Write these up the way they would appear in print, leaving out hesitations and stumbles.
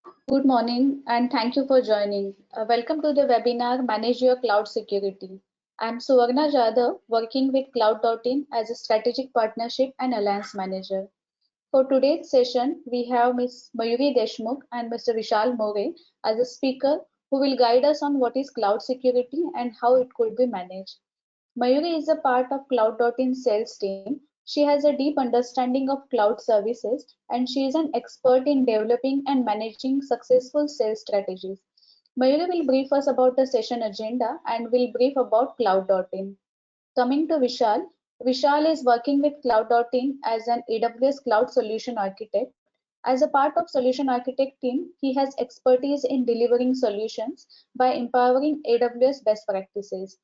Good morning and thank you for joining. Welcome to the webinar Manage Your Cloud Security. I'm Suvarna Jadhav, working with Cloud.in as a strategic partnership and alliance manager. For today's session, we have Ms. Mayuri Deshmukh and Mr. Vishal More as a speaker who will guide us on what is cloud security and how it could be managed. Mayuri is a part of Cloud.in sales team. She has a deep understanding of cloud services and she is an expert in developing and managing successful sales strategies. Mayuri will brief us about the session agenda and will brief about Cloud.in. Coming to Vishal, Vishal is working with Cloud.in as an AWS Cloud Solution Architect. As a part of Solution Architect team, he has expertise in delivering solutions by empowering AWS best practices,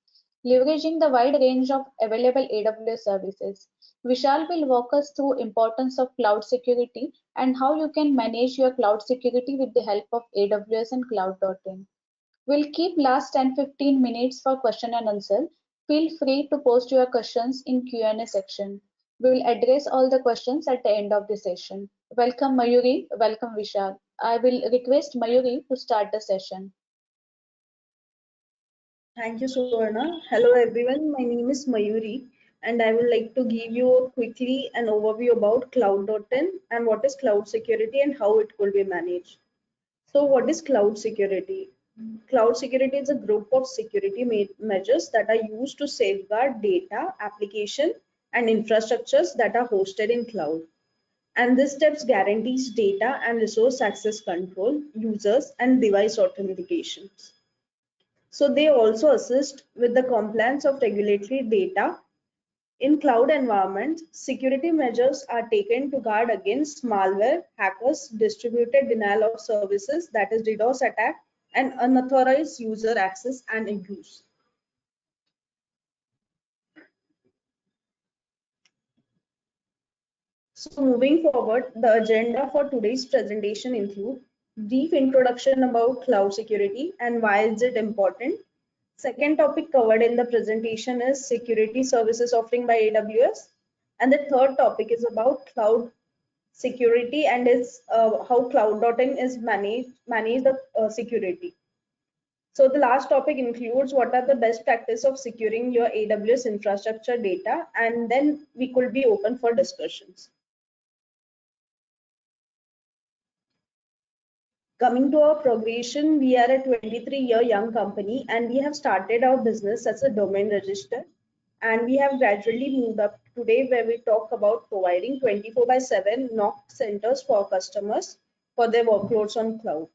leveraging the wide range of available AWS services. Vishal will walk us through importance of cloud security and how you can manage your cloud security with the help of AWS and Cloud.in. We'll keep last 10-15 minutes for question and answer. Feel free to post your questions in Q&A section. We will address all the questions at the end of the session. Welcome Mayuri, welcome Vishal. I will request Mayuri to start the session. Thank you, Suvarna. Hello, everyone. My name is Mayuri, and I would like to give you quickly an overview about Cloud.in and what is cloud security and how it could be managed. So, what is cloud security? Cloud security is a group of security measures that are used to safeguard data, application, and infrastructures that are hosted in cloud. And this steps guarantees data and resource access control, users, and device authentications. So they also assist with the compliance of regulatory data. In cloud environments, security measures are taken to guard against malware, hackers, distributed denial of services, that is DDoS attack, and unauthorized user access and abuse. So moving forward, the agenda for today's presentation include brief introduction about cloud security and why is it important. Second topic covered in the presentation is security services offering by AWS. And the third topic is about cloud security and its how Cloud.in is manage the security. So the last topic includes what are the best practice of securing your AWS infrastructure data, and then we could be open for discussions. Coming to our progression, we are a 23-year young company and we have started our business as a domain register, and we have gradually moved up today where we talk about providing 24/7 NOC centers for customers for their workloads on cloud.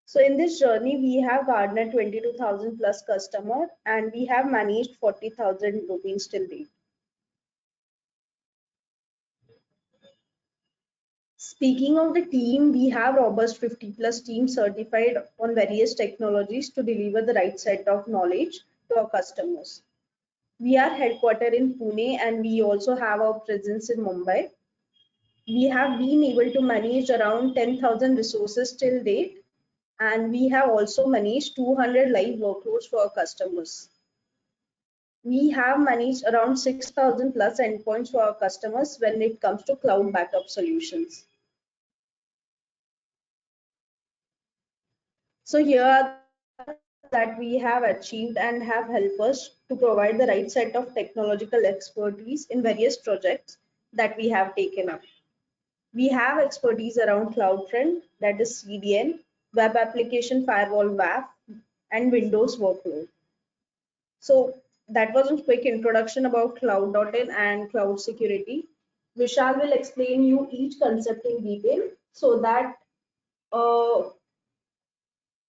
So in this journey, we have garnered 22,000 plus customers and we have managed 40,000 domains till date. Speaking of the team, we have robust 50 plus team certified on various technologies to deliver the right set of knowledge to our customers. We are headquartered in Pune and we also have our presence in Mumbai. We have been able to manage around 10,000 resources till date, and we have also managed 200 live workloads for our customers. We have managed around 6,000 plus endpoints for our customers when it comes to cloud backup solutions. So here are that we have achieved and have helped us to provide the right set of technological expertise in various projects that we have taken up. We have expertise around CloudFront, that is CDN, Web Application Firewall WAF, and Windows workload. So that was a quick introduction about Cloud.in and cloud security. Vishal will explain you each concept in detail so that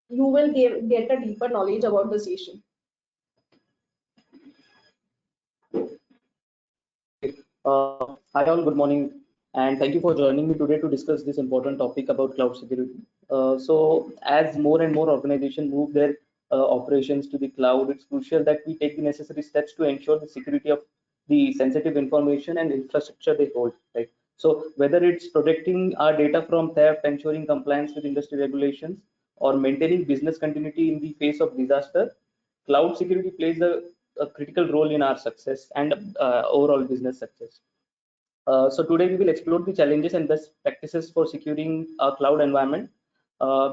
you will get a deeper knowledge about the session. Hi all, good morning, and thank you for joining me today to discuss this important topic about cloud security. So as more and more organizations move their operations to the cloud, it's crucial that we take the necessary steps to ensure the security of the sensitive information and infrastructure they hold, right? So whether it's protecting our data from theft, ensuring compliance with industry regulations, or maintaining business continuity in the face of disaster, cloud security plays a critical role in our success and overall business success. So today we will explore the challenges and best practices for securing our cloud environment,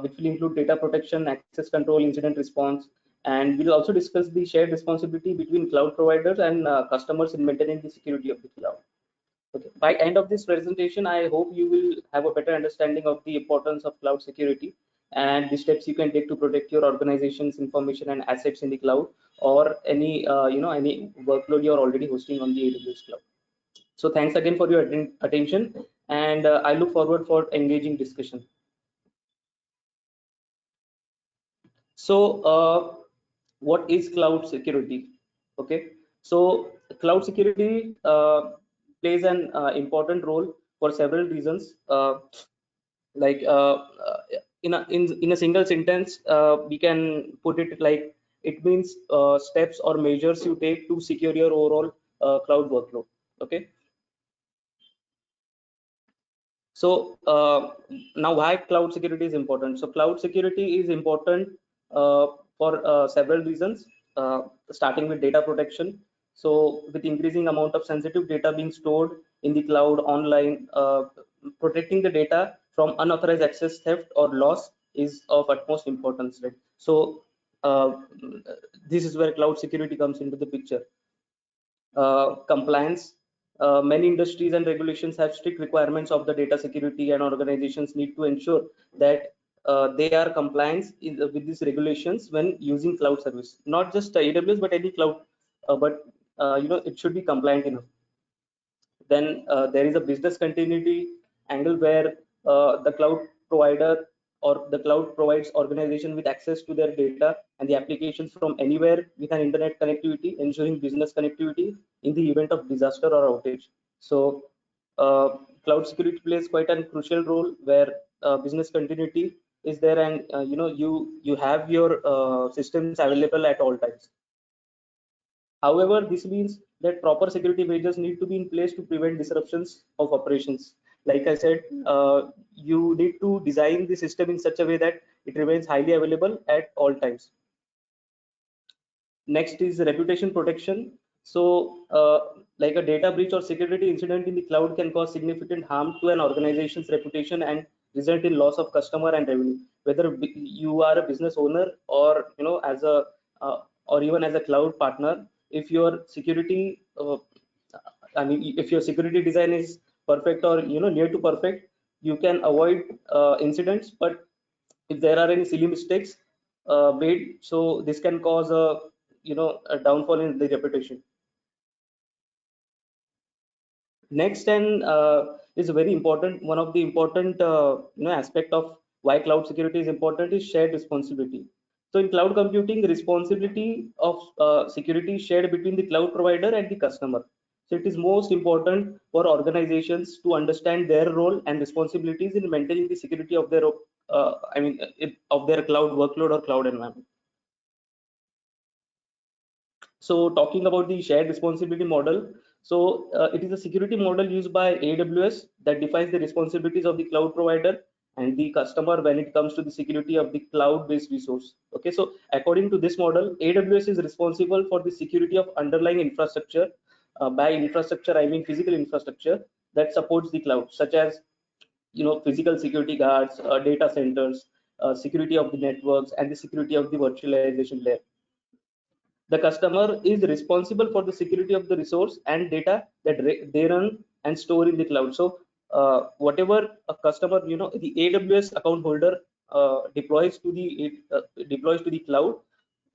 which will include data protection, access control, incident response, and we'll also discuss the shared responsibility between cloud providers and customers in maintaining the security of the cloud. Okay. By end of this presentation, I hope you will have a better understanding of the importance of cloud security and the steps you can take to protect your organization's information and assets in the cloud, or any any workload you're already hosting on the AWS cloud. So thanks again for your attention, and I look forward for engaging discussion. So what is cloud security? Okay, so cloud security plays an important role for several reasons. Like in a single sentence, we can put it like it means steps or measures you take to secure your overall cloud workload. Okay, so now why cloud security is important? So cloud security is important for several reasons, starting with data protection. So with increasing amount of sensitive data being stored in the cloud online, protecting the data from unauthorized access, theft, or loss is of utmost importance, right? So this is where cloud security comes into the picture. Compliance. Many industries and regulations have strict requirements of the data security, and organizations need to ensure that they are compliant with these regulations when using cloud service. Not just AWS, but any cloud, but it should be compliant enough. Then there is a business continuity angle, where the cloud provider or the cloud provides organization with access to their data and the applications from anywhere with an internet connectivity, ensuring business connectivity in the event of disaster or outage. So cloud security plays quite a crucial role, where business continuity is there, and you have your systems available at all times. However, this means that proper security measures need to be in place to prevent disruptions of operations. Like I said, you need to design the system in such a way that it remains highly available at all times. Next is reputation protection. So like a data breach or security incident in the cloud can cause significant harm to an organization's reputation and result in loss of customer and revenue. Whether you are a business owner, or as a or even as a cloud partner, if your security if your security design is perfect, or near to perfect, you can avoid incidents. But if there are any silly mistakes made, so this can cause a downfall in the reputation. Next, and is a very important, one of the important aspect of why cloud security is important, is shared responsibility. So in cloud computing, the responsibility of security is shared between the cloud provider and the customer. So it is most important for organizations to understand their role and responsibilities in maintaining the security of their of their cloud workload or cloud environment. So talking about the shared responsibility model, so it is a security model used by AWS that defines the responsibilities of the cloud provider and the customer when it comes to the security of the cloud-based resource. Okay, so according to this model, AWS is responsible for the security of underlying infrastructure. By infrastructure, I mean physical infrastructure that supports the cloud, such as physical security guards, data centers, security of the networks, and the security of the virtualization layer. The customer is responsible for the security of the resource and data that they run and store in the cloud. So whatever a customer, the AWS account holder deploys to the cloud,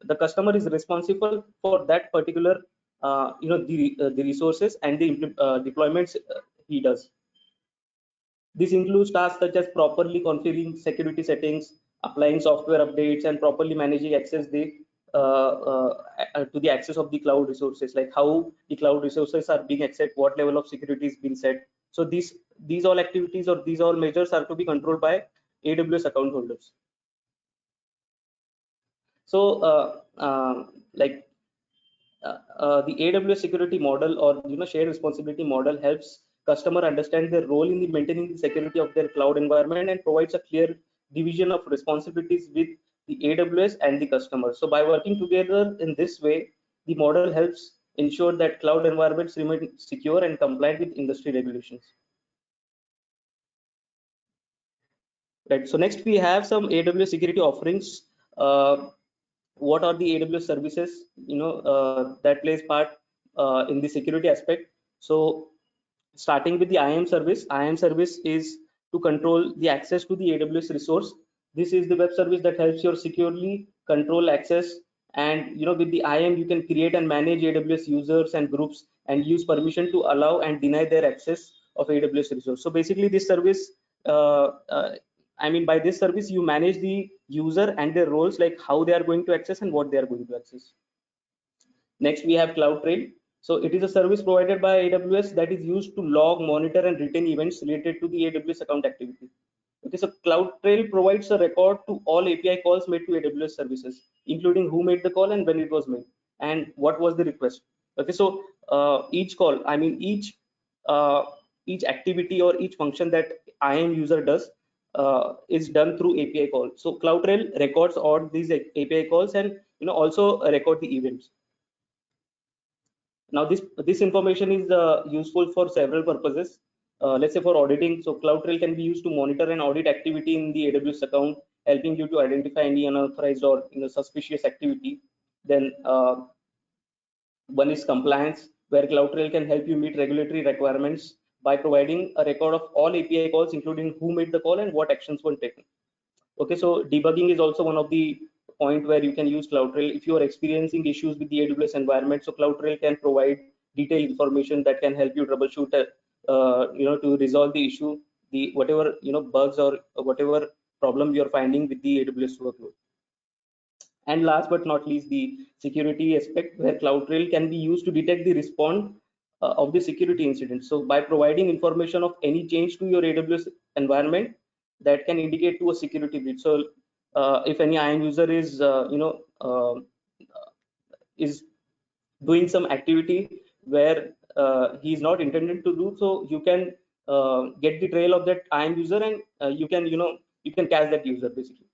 the customer is responsible for that particular the resources and the deployments he does. This includes tasks such as properly configuring security settings, applying software updates, and properly managing access to the access of the cloud resources, like how the cloud resources are being accessed, what level of security is being set. So these all activities, or these all measures, are to be controlled by AWS account holders. So the AWS security model, or shared responsibility model, helps customer understand their role in the maintaining the security of their cloud environment, and provides a clear division of responsibilities with the AWS and the customer. So by working together in this way, the model helps ensure that cloud environments remain secure and compliant with industry regulations. right? So next we have some AWS security offerings. What are the AWS services, that plays part in the security aspect? So starting with the IAM service. IAM service is to control the access to the AWS resource. This is the web service that helps you securely control access. And with the IAM, you can create and manage AWS users and groups and use permission to allow and deny their access of AWS resource. So basically, this service, by this service, you manage the user and their roles, like how they are going to access and what they are going to access. Next, we have CloudTrail. So it is a service provided by AWS that is used to log, monitor, and retain events related to the AWS account activity. Okay, so CloudTrail provides a record to all API calls made to AWS services, including who made the call and when it was made, and what was the request. Okay, so each call, each activity or each function that IAM user does is done through API call. So CloudTrail records all these API calls and also record the events. Now this information is useful for several purposes. Let's say for auditing, so CloudTrail can be used to monitor and audit activity in the AWS account, helping you to identify any unauthorized or suspicious activity. Then one is compliance, where CloudTrail can help you meet regulatory requirements by providing a record of all API calls, including who made the call and what actions were taken. Okay, so debugging is also one of the point where you can use CloudTrail if you are experiencing issues with the AWS environment. So CloudTrail can provide detailed information that can help you troubleshoot, to resolve the issue, the whatever bugs or whatever problem you are finding with the AWS workload. And last but not least, the security aspect, where CloudTrail can be used to detect the response of the security incident. So by providing information of any change to your AWS environment, that can indicate to a security breach. So if any IAM user is doing some activity where he is not intended to do so, you can get the trail of that IAM user, and you can catch that user basically.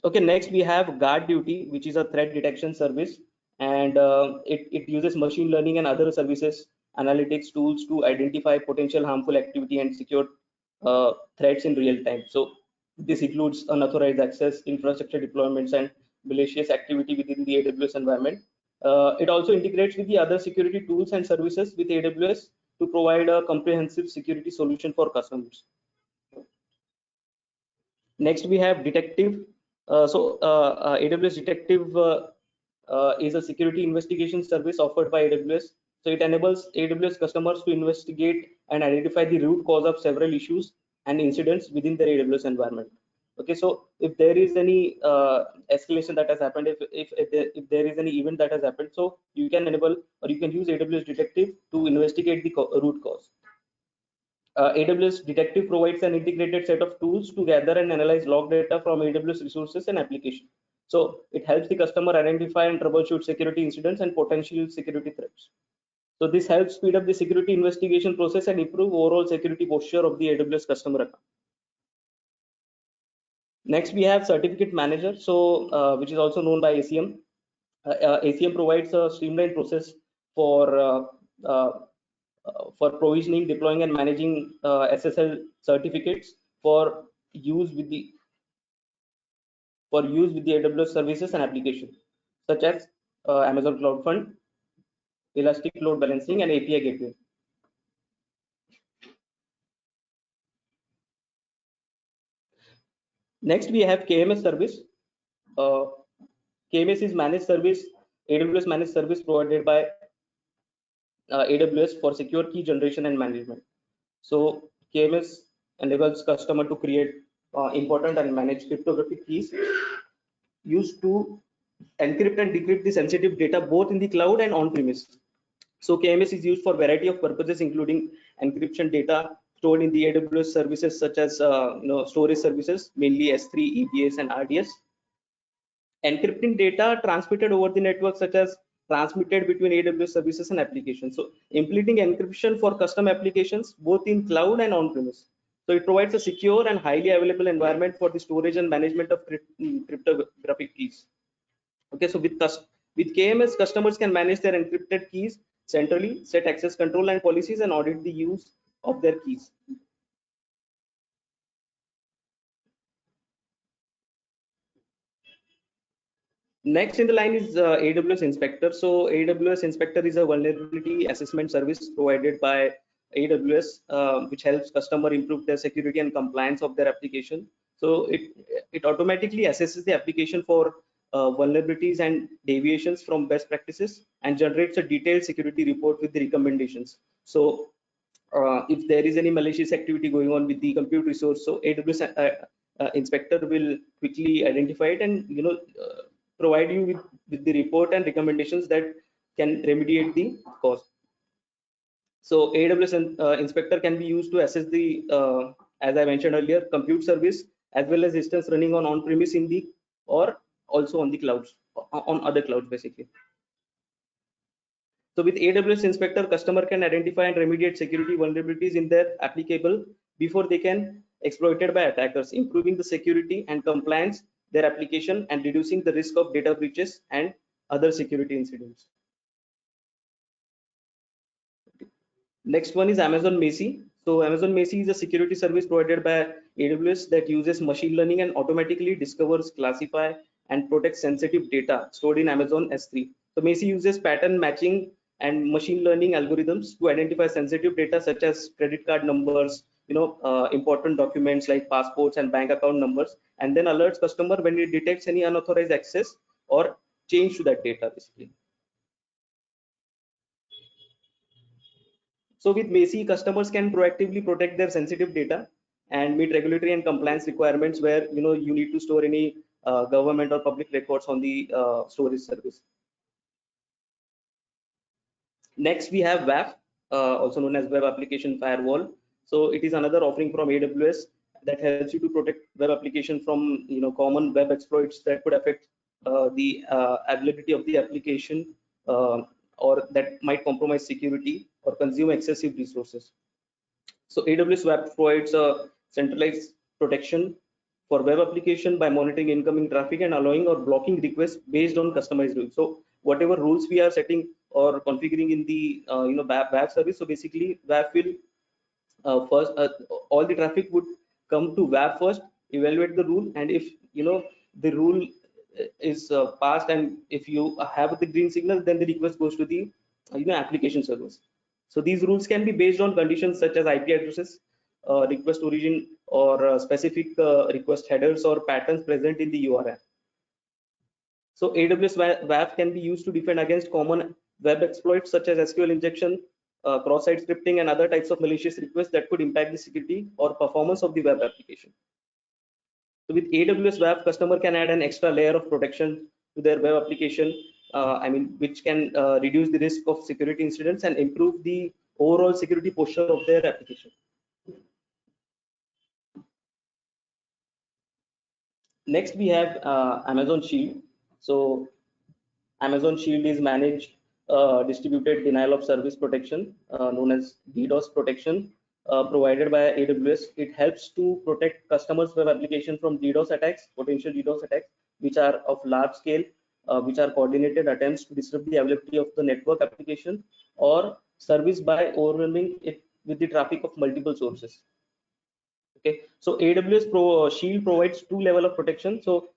Okay, next we have GuardDuty, which is a threat detection service, and it uses machine learning and other services analytics tools to identify potential harmful activity and secure threats in real time. So this includes unauthorized access, infrastructure deployments, and malicious activity within the AWS environment. It also integrates with the other security tools and services with AWS to provide a comprehensive security solution for customers. Next, we have Detective. AWS Detective is a security investigation service offered by AWS. So it enables AWS customers to investigate and identify the root cause of several issues and incidents within their AWS environment. Okay, so if there is any escalation that has happened, if there is any event that has happened, so you can enable or you can use AWS Detective to investigate the root cause. AWS Detective provides an integrated set of tools to gather and analyze log data from AWS resources and applications. So it helps the customer identify and troubleshoot security incidents and potential security threats. So this helps speed up the security investigation process and improve overall security posture of the AWS customer account. Next, we have Certificate Manager, so which is also known by ACM. ACM provides a streamlined process for provisioning, deploying, and managing SSL certificates for use with the AWS services and applications, such as Amazon CloudFront, Elastic Load Balancing, and API Gateway. Next, we have KMS service. KMS is managed service, AWS managed service provided by AWS for secure key generation and management. So KMS enables customer to create important and manage cryptographic keys used to encrypt and decrypt the sensitive data both in the cloud and on-premise. So KMS is used for a variety of purposes, including encryption data stored in the AWS services such as storage services, mainly S3, EBS, and RDS. Encrypting data transmitted over the network, such as transmitted between AWS services and applications. So implementing encryption for custom applications both in cloud and on-premise. So it provides a secure and highly available environment for the storage and management of cryptographic keys. Okay, so with KMS, customers can manage their encrypted keys centrally, set access control and policies, and audit the use of their keys. Next in the line is AWS Inspector. So AWS Inspector is a vulnerability assessment service provided by AWS, which helps customer improve their security and compliance of their application. So it automatically assesses the application for vulnerabilities and deviations from best practices and generates a detailed security report with the recommendations. So if there is any malicious activity going on with the compute resource, so AWS Inspector will quickly identify it and provide you with the report and recommendations that can remediate the cause. So AWS Inspector can be used to assess the, as I mentioned earlier, compute service as well as instance running on on-premise in the or also on the clouds, on other clouds basically. So with AWS Inspector, customer can identify and remediate security vulnerabilities in their applicable before they can exploited by attackers, improving the security and compliance their application and reducing the risk of data breaches and other security incidents. Next one is Amazon Macie. So Amazon Macie is a security service provided by AWS that uses machine learning and automatically discovers, classify, and protects sensitive data stored in Amazon S3. So Macie uses pattern matching and machine learning algorithms to identify sensitive data such as credit card numbers, important documents like passports and bank account numbers, and then alerts customer when it detects any unauthorized access or change to that data basically. So with Macie, customers can proactively protect their sensitive data and meet regulatory and compliance requirements where you need to store any government or public records on the storage service. Next, we have WAF, also known as Web Application Firewall. So it is another offering from AWS that helps you to protect web application from common web exploits that could affect the availability of the application or that might compromise security or consume excessive resources. So AWS WAF provides a centralized protection for web application by monitoring incoming traffic and allowing or blocking requests based on customized rules. So whatever rules we are setting or configuring in the WAF service, so basically WAF will first all the traffic would come to WAF first, evaluate the rule, and if the rule is passed and if you have the green signal, then the request goes to the application service. So these rules can be based on conditions such as IP addresses, request origin, or specific request headers or patterns present in the URL. So AWS WAF can be used to defend against common web exploits such as SQL injection, cross-site scripting, and other types of malicious requests that could impact the security or performance of the web application. So with AWS WAF, customer can add an extra layer of protection to their web application, which can reduce the risk of security incidents and improve the overall security posture of their application. Next, we have Amazon Shield. So Amazon Shield is managed distributed denial of service protection, known as DDoS protection, provided by AWS. It helps to protect customers' web application from DDoS attacks, potential DDoS attacks, which are of large scale, which are coordinated attempts to disrupt the availability of the network application or service by overwhelming it with the traffic of multiple sources. Okay, so AWS Shield provides two levels of protection. So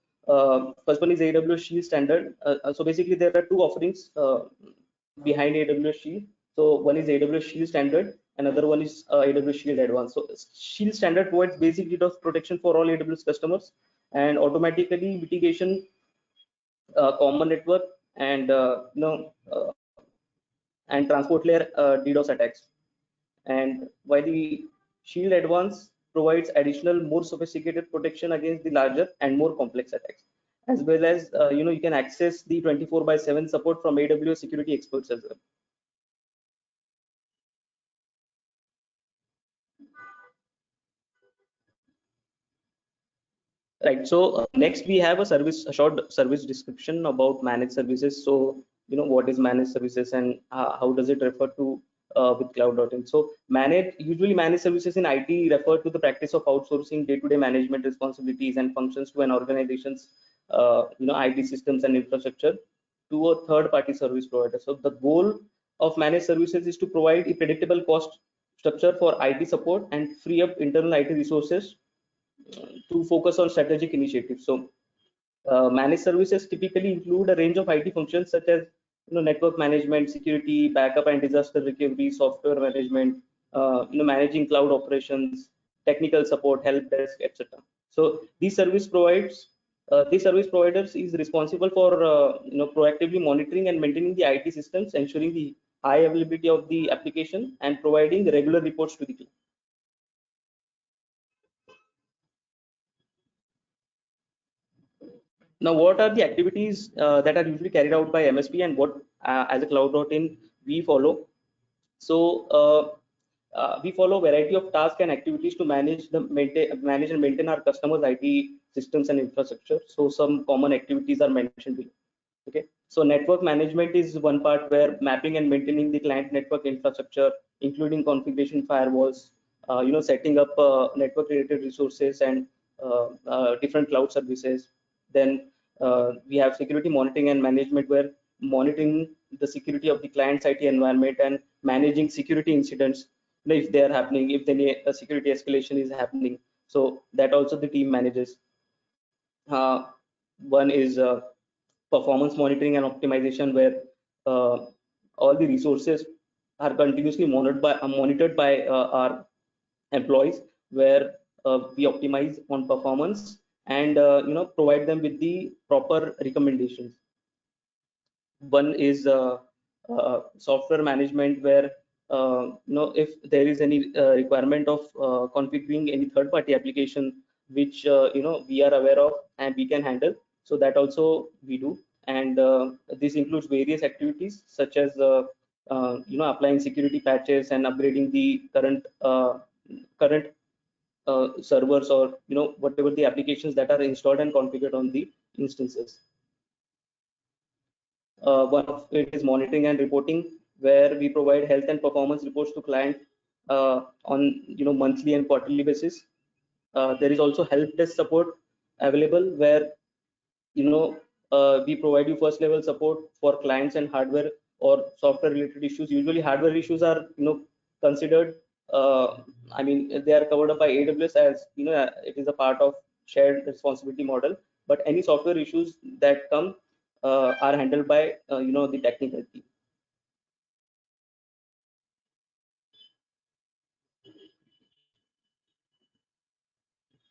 first one is AWS Shield Standard. So basically there are two offerings behind AWS Shield. So one is AWS Shield Standard, another one is AWS Shield Advanced. So Shield Standard provides basic DDoS protection for all AWS customers and automatically mitigation common network and and transport layer DDoS attacks. And while the Shield Advanced provides additional, more sophisticated protection against the larger and more complex attacks, as well as you can access the 24/7 support from AWS security experts as well. Right. So next we have a short service description about managed services. So what is managed services and how does it refer to with cloud.in. So usually managed services in IT refer to the practice of outsourcing day-to-day management responsibilities and functions to an organization's IT systems and infrastructure to a third-party service provider. So the goal of managed services is to provide a predictable cost structure for IT support and free up internal IT resources to focus on strategic initiatives. So Managed services typically include a range of IT functions such as network management, security, backup and disaster recovery, software management, managing cloud operations, technical support, help desk, etc. So these service providers is responsible for proactively monitoring and maintaining the IT systems, ensuring the high availability of the application and providing regular reports to the client. Now, what are the activities that are usually carried out by MSP, and what as a Cloud.in we follow? So we follow a variety of tasks and activities to manage and maintain our customers' IT systems and infrastructure. So some common activities are mentioned below. Okay, so network management is one part, where mapping and maintaining the client network infrastructure, including configuration firewalls, setting up network related resources and different cloud services. Then we have security monitoring and management, where monitoring the security of the client's IT environment and managing security incidents, if they are happening, if any security escalation is happening. So that also the team manages. One is performance monitoring and optimization, where all the resources are continuously monitored by our employees, where we optimize on performance and provide them with the proper recommendations. One is software management, where if there is any requirement of configuring any third-party application which we are aware of and we can handle, so that also we do. And this includes various activities such as applying security patches and upgrading the current servers, or whatever the applications that are installed and configured on the instances. One of it is monitoring and reporting, where we provide health and performance reports to client on monthly and quarterly basis. There is also help desk support available, where we provide you first level support for clients and hardware or software related issues. Usually hardware issues are considered, I mean, they are covered up by AWS, as it is a part of shared responsibility model. But any software issues that come are handled by the technical team.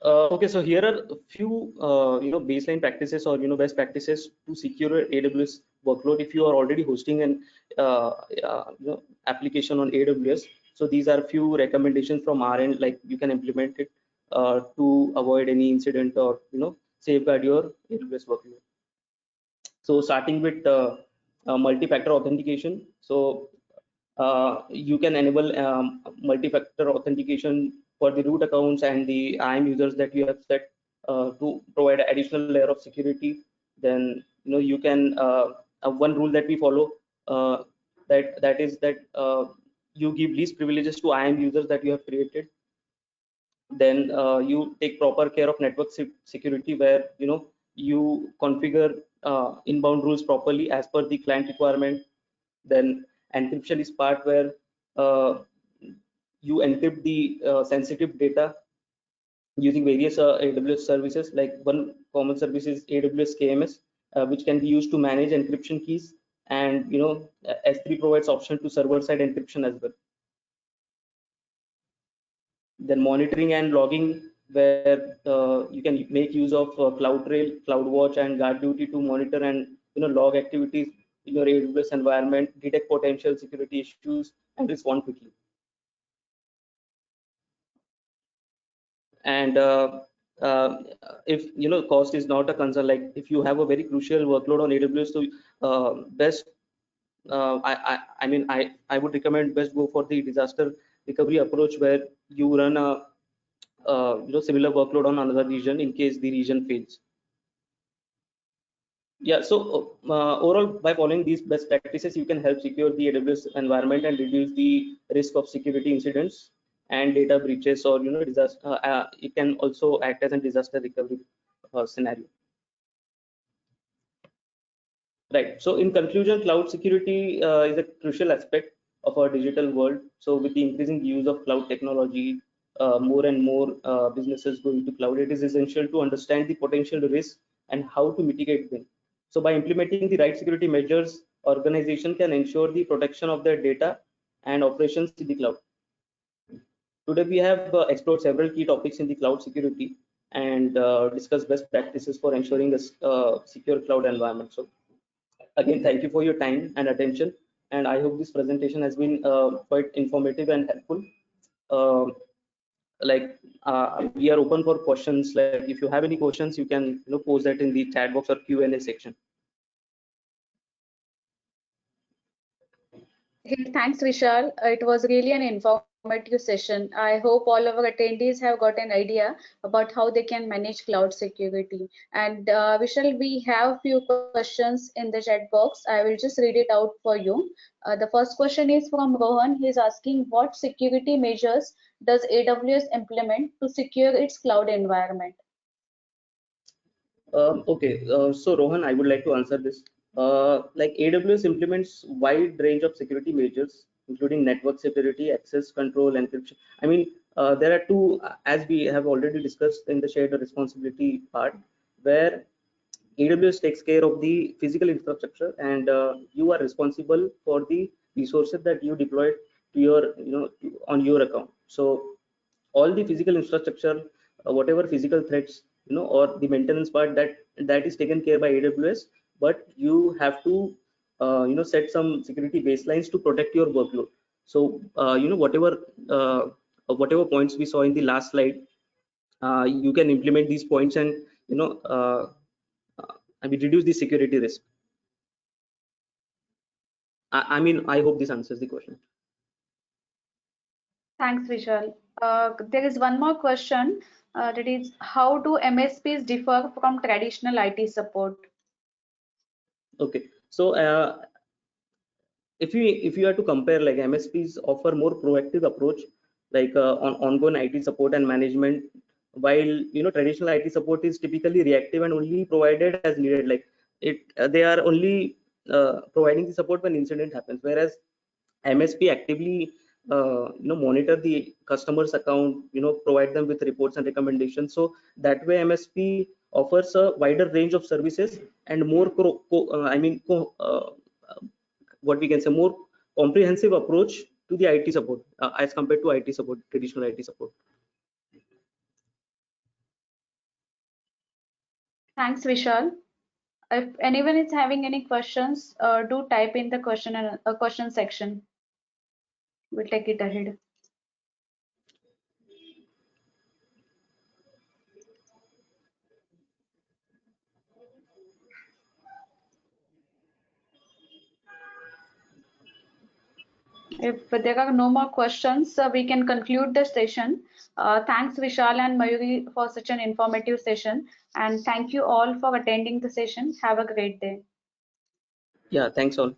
Okay, so here are a few baseline practices, or best practices to secure AWS workload if you are already hosting an application on AWS. So these are few recommendations from our end, like you can implement it to avoid any incident, or safeguard your AWS workload. So starting with multi-factor authentication. So you can enable multi-factor authentication for the root accounts and the IAM users that you have set to provide additional layer of security. Then you can one rule that we follow, that is that you give least privileges to IAM users that you have created. Then you take proper care of network security, where you configure inbound rules properly as per the client requirement. Then encryption is part, where you encrypt the sensitive data using various AWS services. Like one common service is AWS KMS, which can be used to manage encryption keys, and S3 provides option to server-side encryption as well. Then monitoring and logging, where you can make use of CloudTrail, CloudWatch, and GuardDuty to monitor and log activities in your AWS environment, detect potential security issues, and respond quickly. And if cost is not a concern, like if you have a very crucial workload on AWS, so best I mean I would recommend best go for the disaster recovery approach, where you run a similar workload on another region in case the region fails. Yeah, so overall, by following these best practices, you can help secure the AWS environment and reduce the risk of security incidents and data breaches, or disaster. It can also act as a disaster recovery scenario. Right. So in conclusion, cloud security is a crucial aspect of our digital world. So with the increasing use of cloud technology, more and more businesses going to cloud, it is essential to understand the potential risks and how to mitigate them. So by implementing the right security measures, organization can ensure the protection of their data and operations in the cloud. Today we have explored several key topics in the cloud security and discussed best practices for ensuring a secure cloud environment. So again, thank you for your time and attention, and I hope this presentation has been quite informative and helpful. Uh, we are open for questions. Like if you have any questions, you can post that in the chat box or Q&A section. Hey, thanks, Vishal. It was really an informative session. I hope all of our attendees have got an idea about how they can manage cloud security. And Vishal, we have few questions in the chat box. I will just read it out for you. The first question is from Rohan. He is asking, what security measures does AWS implement to secure its cloud environment? Okay, so Rohan, I would like to answer this. Like AWS implements wide range of security measures, including network security, access control, encryption. I mean, there are two, as we have already discussed in the shared responsibility part, where AWS takes care of the physical infrastructure, and you are responsible for the resources that you deploy to your, on your account. So all the physical infrastructure, whatever physical threats, or the maintenance part, that is taken care by AWS, but you have to set some security baselines to protect your workload. So whatever points we saw in the last slide, you can implement these points, and I mean reduce the security risk. I mean, I hope this answers the question. Thanks, Vishal. There is one more question. That is, how do MSPs differ from traditional IT support? Okay, so if you are to compare, like MSPs offer more proactive approach, like on ongoing IT support and management, while traditional IT support is typically reactive and only provided as needed. Like they are only providing the support when incident happens, whereas MSP actively monitor the customer's account, provide them with reports and recommendations. So that way MSP offers a wider range of services and more what we can say, more comprehensive approach to the IT support as compared to IT support, traditional IT support. Thanks, Vishal. If anyone is having any questions, do type in the question section. We'll take it ahead. If there are no more questions, we can conclude the session. Thanks, Vishal and Mayuri, for such an informative session. And thank you all for attending the session. Have a great day. Yeah, thanks all.